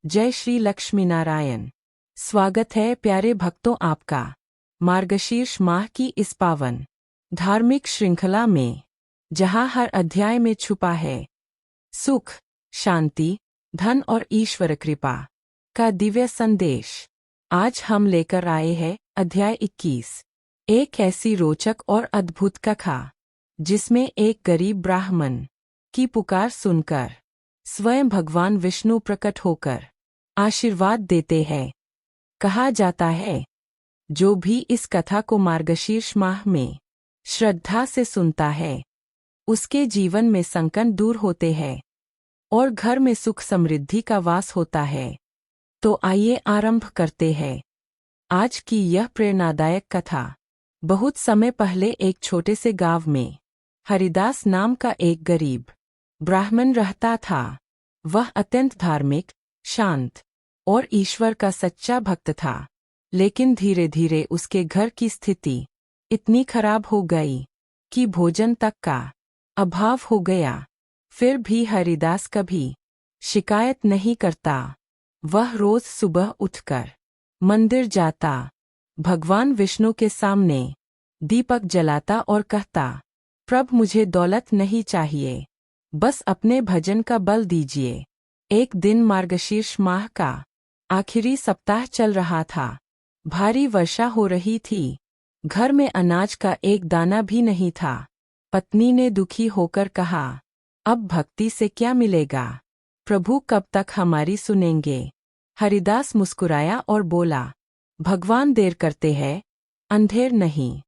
जय श्री लक्ष्मी नारायण। स्वागत है प्यारे भक्तों आपका मार्गशीर्ष माह की इस पावन धार्मिक श्रृंखला में, जहां हर अध्याय में छुपा है सुख, शांति, धन और ईश्वर कृपा का दिव्य संदेश। आज हम लेकर आए हैं अध्याय 21, एक ऐसी रोचक और अद्भुत कथा जिसमें एक गरीब ब्राह्मण की पुकार सुनकर स्वयं भगवान विष्णु प्रकट होकर आशीर्वाद देते हैं। कहा जाता है, जो भी इस कथा को मार्गशीर्ष माह में श्रद्धा से सुनता है, उसके जीवन में संकट दूर होते हैं और घर में सुख समृद्धि का वास होता है। तो आइए आरंभ करते हैं आज की यह प्रेरणादायक कथा। बहुत समय पहले एक छोटे से गांव में हरिदास नाम का एक गरीब ब्राह्मण रहता था। वह अत्यंत धार्मिक, शांत और ईश्वर का सच्चा भक्त था। लेकिन धीरे धीरे उसके घर की स्थिति इतनी खराब हो गई कि भोजन तक का अभाव हो गया। फिर भी हरिदास कभी शिकायत नहीं करता। वह रोज सुबह उठकर मंदिर जाता, भगवान विष्णु के सामने दीपक जलाता और कहता, प्रभु मुझे दौलत नहीं चाहिए, बस अपने भजन का बल दीजिए। एक दिन मार्गशीर्ष माह का आखिरी सप्ताह चल रहा था। भारी वर्षा हो रही थी। घर में अनाज का एक दाना भी नहीं था। पत्नी ने दुखी होकर कहा, अब भक्ति से क्या मिलेगा? प्रभु कब तक हमारी सुनेंगे? हरिदास मुस्कुराया और बोला, भगवान देर करते हैं, अंधेर नहीं।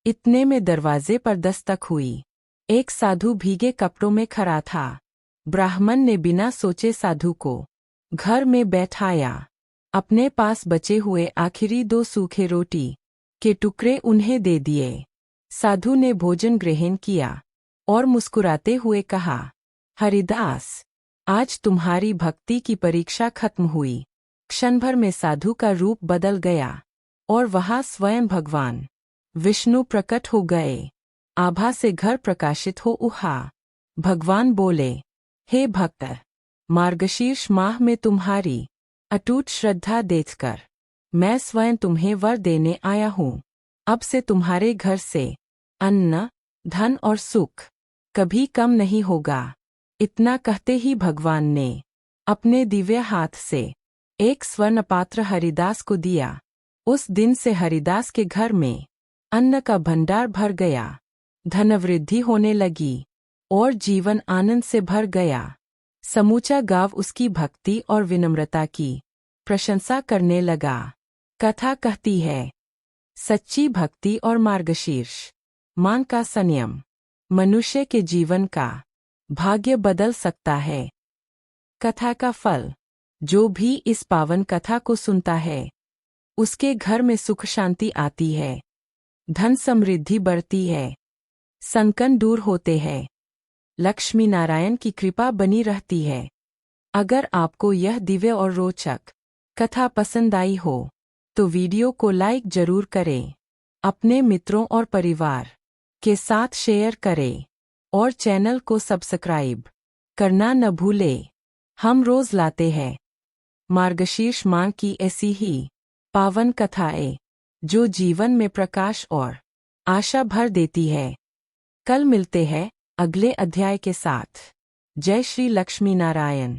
इतने में दरवाजे पर दस्तक हुई। एक साधु भीगे कपड़ों में खड़ा था। ब्राह्मण ने बिना सोचे साधु को घर में बैठाया। अपने पास बचे हुए आखिरी 2 सूखे रोटी के टुकड़े उन्हें दे दिए। साधु ने भोजन ग्रहण किया और मुस्कुराते हुए कहा, हरिदास, आज तुम्हारी भक्ति की परीक्षा खत्म हुई। क्षण भर में साधु का रूप बदल गया और वहां स्वयं भगवान विष्णु प्रकट हो गए। आभा से घर प्रकाशित हो उठा। भगवान बोले, हे भक्त, मार्गशीर्ष माह में तुम्हारी अटूट श्रद्धा देखकर मैं स्वयं तुम्हें वर देने आया हूँ। अब से तुम्हारे घर से अन्न, धन और सुख कभी कम नहीं होगा। इतना कहते ही भगवान ने अपने दिव्य हाथ से एक स्वर्ण पात्र हरिदास को दिया। उस दिन से हरिदास के घर में अन्न का भंडार भर गया, धनवृद्धि होने लगी और जीवन आनंद से भर गया। समूचा गांव उसकी भक्ति और विनम्रता की प्रशंसा करने लगा। कथा कहती है, सच्ची भक्ति और मार्गशीर्ष माह का संयम मनुष्य के जीवन का भाग्य बदल सकता है। कथा का फल, जो भी इस पावन कथा को सुनता है, उसके घर में सुख शांति आती है, धन समृद्धि बढ़ती है, संकट दूर होते हैं, लक्ष्मी नारायण की कृपा बनी रहती है। अगर आपको यह दिव्य और रोचक कथा पसंद आई हो तो वीडियो को लाइक जरूर करें, अपने मित्रों और परिवार के साथ शेयर करें और चैनल को सब्सक्राइब करना न भूलें। हम रोज लाते हैं मार्गशीर्ष माह की ऐसी ही पावन कथाएं जो जीवन में प्रकाश और आशा भर देती है। कल मिलते हैं अगले अध्याय के साथ। जय श्री लक्ष्मी नारायण।